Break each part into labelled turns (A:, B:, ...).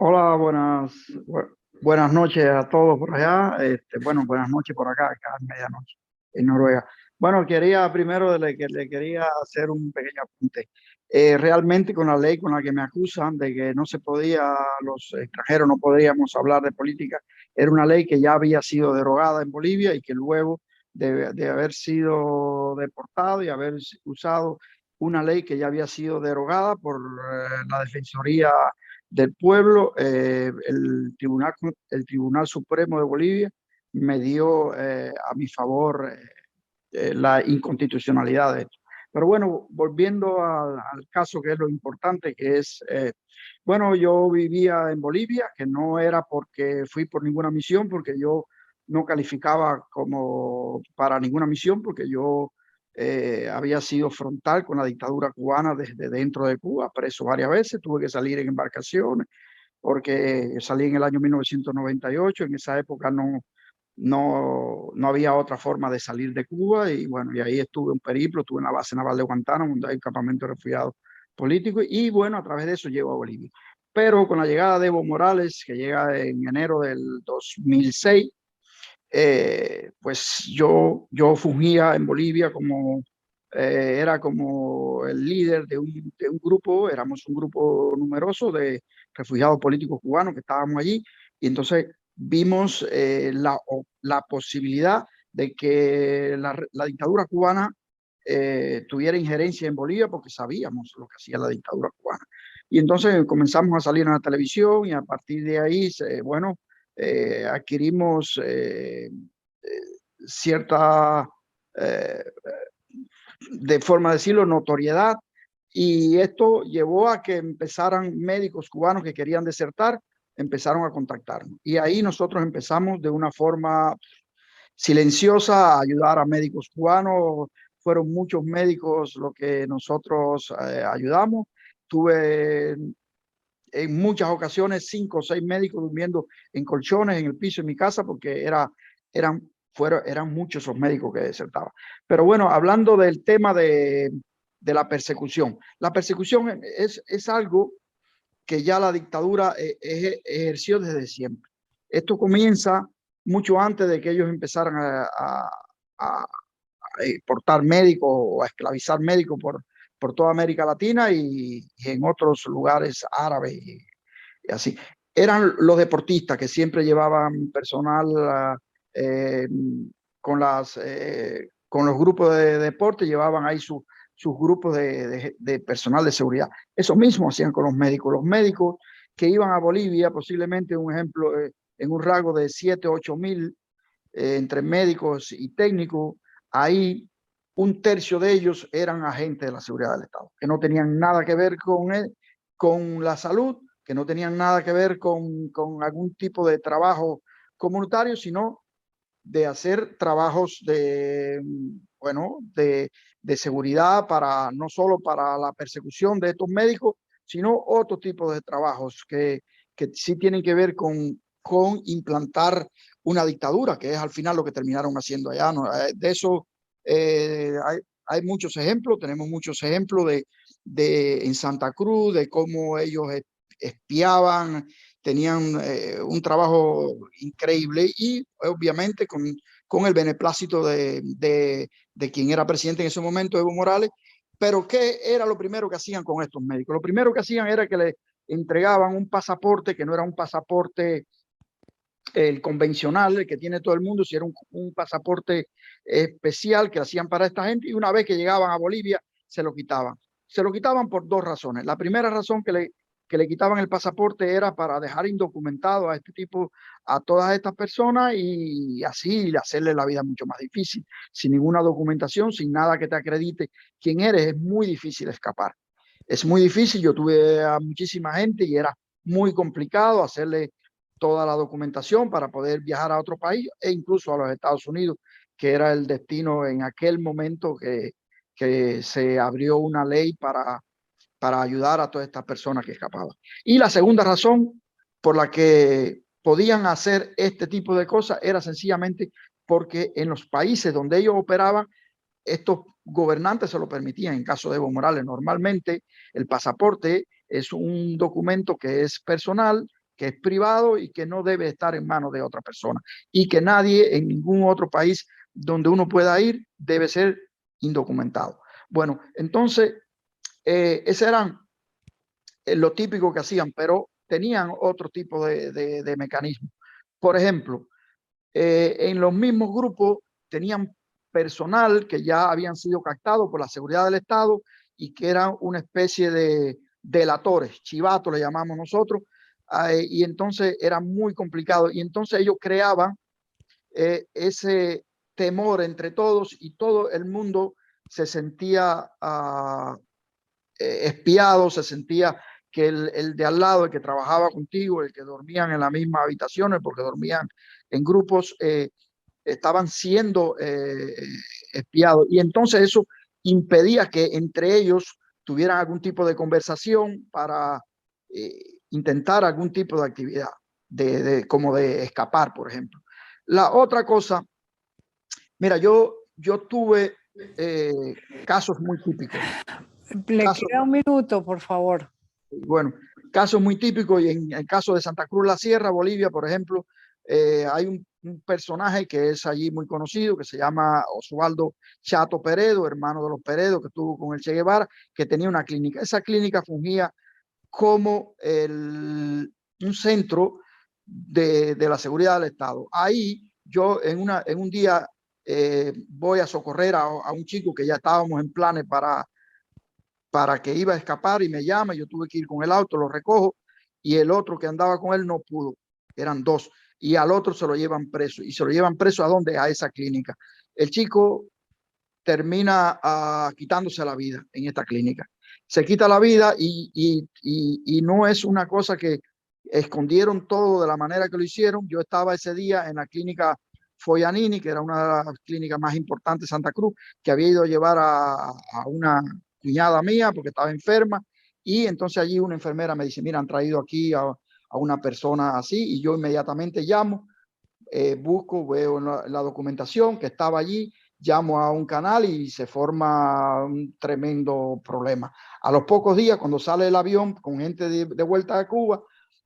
A: Hola, buenas noches a todos por allá. Bueno, buenas noches por acá es medianoche en Noruega. Bueno, le quería hacer un pequeño apunte. Realmente con la ley con la que me acusan de que no se podía, los extranjeros no podríamos hablar de política, era una ley que ya había sido derogada en Bolivia y que luego de haber sido deportado y haber usado una ley que ya había sido derogada por la Defensoría del Pueblo, el Tribunal Supremo de Bolivia me dio a mi favor la inconstitucionalidad de esto. Pero bueno, volviendo al caso que es lo importante, que es, bueno, yo vivía en Bolivia, que no era porque fui por ninguna misión, porque yo no calificaba como para ninguna misión, porque yo había sido frontal con la dictadura cubana desde dentro de Cuba, preso varias veces, tuve que salir en embarcaciones, porque salí en el año 1998, en esa época no había otra forma de salir de Cuba y bueno, y ahí estuve un periplo, estuve en la base naval de Guantánamo, donde hay un campamento de refugiados políticos y bueno, a través de eso llego a Bolivia. Pero con la llegada de Evo Morales, que llega en enero del 2006, pues yo fungía en Bolivia como, era como el líder de un grupo, éramos un grupo numeroso de refugiados políticos cubanos que estábamos allí, y entonces vimos la posibilidad de que la dictadura cubana tuviera injerencia en Bolivia porque sabíamos lo que hacía la dictadura cubana. Y entonces comenzamos a salir en la televisión y a partir de ahí, bueno, adquirimos cierta, eh, de forma de decirlo, notoriedad y esto llevó a que empezaran médicos cubanos que querían desertar, empezaron a contactarnos. Y ahí nosotros empezamos de una forma silenciosa a ayudar a médicos cubanos. Fueron muchos médicos lo que nosotros ayudamos. Tuve en muchas ocasiones 5 o 6 médicos durmiendo en colchones en el piso de mi casa porque eran muchos esos médicos que desertaban. Pero bueno, hablando del tema de la persecución es algo que ya la dictadura ejerció desde siempre. Esto comienza mucho antes de que ellos empezaran a exportar médicos o a esclavizar médicos por toda América Latina y en otros lugares árabes y así. Eran los deportistas que siempre llevaban personal eh, con los grupos de deporte, llevaban ahí sus grupos de personal de seguridad. Eso mismo hacían con los médicos. Los médicos que iban a Bolivia, posiblemente un ejemplo, en un rango de 7, 8 mil entre médicos y técnicos, ahí un tercio de ellos eran agentes de la seguridad del Estado, que no tenían nada que ver con la salud, que no tenían nada que ver con algún tipo de trabajo comunitario, sino de hacer trabajos bueno, de seguridad para no solo para la persecución de estos médicos, sino otro tipo de trabajos que sí tienen que ver con implantar una dictadura, que es al final lo que terminaron haciendo allá, ¿no? De eso hay muchos ejemplos, tenemos muchos ejemplos en Santa Cruz, de cómo ellos espiaban, tenían un trabajo increíble y obviamente con el beneplácito de quien era presidente en ese momento, Evo Morales. Pero ¿qué era lo primero que hacían con estos médicos? Lo primero que hacían era que le entregaban un pasaporte que no era un pasaporte el convencional, el que tiene todo el mundo, si era un pasaporte especial que hacían para esta gente y una vez que llegaban a Bolivia se lo quitaban. Se lo quitaban por dos razones. La primera razón que le quitaban el pasaporte era para dejar indocumentado a este tipo, a todas estas personas y así hacerle la vida mucho más difícil. Sin ninguna documentación, sin nada que te acredite quién eres, es muy difícil escapar. Es muy difícil, yo tuve a muchísima gente y era muy complicado hacerle toda la documentación para poder viajar a otro país e incluso a los Estados Unidos, que era el destino en aquel momento que se abrió una ley para ayudar a todas estas personas que escapaban. Y la segunda razón por la que podían hacer este tipo de cosas era sencillamente porque en los países donde ellos operaban, estos gobernantes se lo permitían. En caso de Evo Morales, normalmente el pasaporte es un documento que es personal, que es privado y que no debe estar en manos de otra persona, y que nadie en ningún otro país donde uno pueda ir debe ser indocumentado. Bueno, entonces, ese eran lo típico que hacían, pero tenían otro tipo de mecanismo. Por ejemplo, en los mismos grupos tenían personal que ya habían sido captados por la seguridad del Estado y que eran una especie de delatores, chivatos le llamamos nosotros, y entonces era muy complicado. Y entonces ellos creaban ese temor entre todos y todo el mundo se sentía espiado, se sentía que el de al lado, el que trabajaba contigo, el que dormían en las mismas habitaciones, porque dormían en grupos, estaban siendo espiados. Y entonces eso impedía que entre ellos tuvieran algún tipo de conversación para intentar algún tipo de actividad, como de escapar, por ejemplo. La otra cosa, mira, yo tuve casos muy típicos.
B: Le queda un minuto, por favor.
A: Bueno, casos muy típicos, y en el caso de Santa Cruz la Sierra, Bolivia, por ejemplo, hay un personaje que es allí muy conocido, que se llama Osvaldo Chato Peredo, hermano de los Peredo, que estuvo con el Che Guevara, que tenía una clínica. Esa clínica fungía como un centro de la seguridad del Estado. Ahí yo en un día voy a socorrer a un chico que ya estábamos en planes para que iba a escapar, y me llama, yo tuve que ir con el auto, lo recojo, y el otro que andaba con él no pudo, eran dos, y al otro se lo llevan preso. ¿Y se lo llevan preso a dónde? A esa clínica. El chico termina quitándose la vida en esta clínica. Se quita la vida y no es una cosa que escondieron todo de la manera que lo hicieron. Yo estaba ese día en la clínica Foyanini, que era una de las clínicas más importantes de Santa Cruz, que había ido a llevar a una cuñada mía porque estaba enferma, y entonces allí una enfermera me dice, mira, han traído aquí a una persona así, y yo inmediatamente llamo, busco, veo la documentación que estaba allí, llamo a un canal y se forma un tremendo problema. A los pocos días, cuando sale el avión con gente de vuelta a Cuba,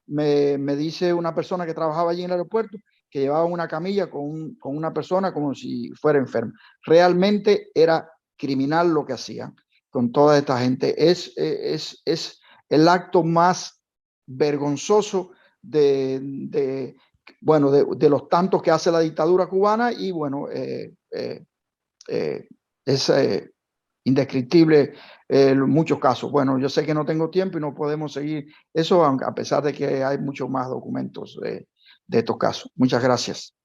A: me dice una persona que trabajaba allí en el aeropuerto que llevaba una camilla con una persona como si fuera enferma. Realmente era criminal lo que hacían con toda esta gente. Es el acto más vergonzoso bueno, de los tantos que hace la dictadura cubana, y bueno, es indescriptible en muchos casos. Bueno, yo sé que no tengo tiempo y no podemos seguir eso, a pesar de que hay muchos más documentos de estos casos. Muchas gracias.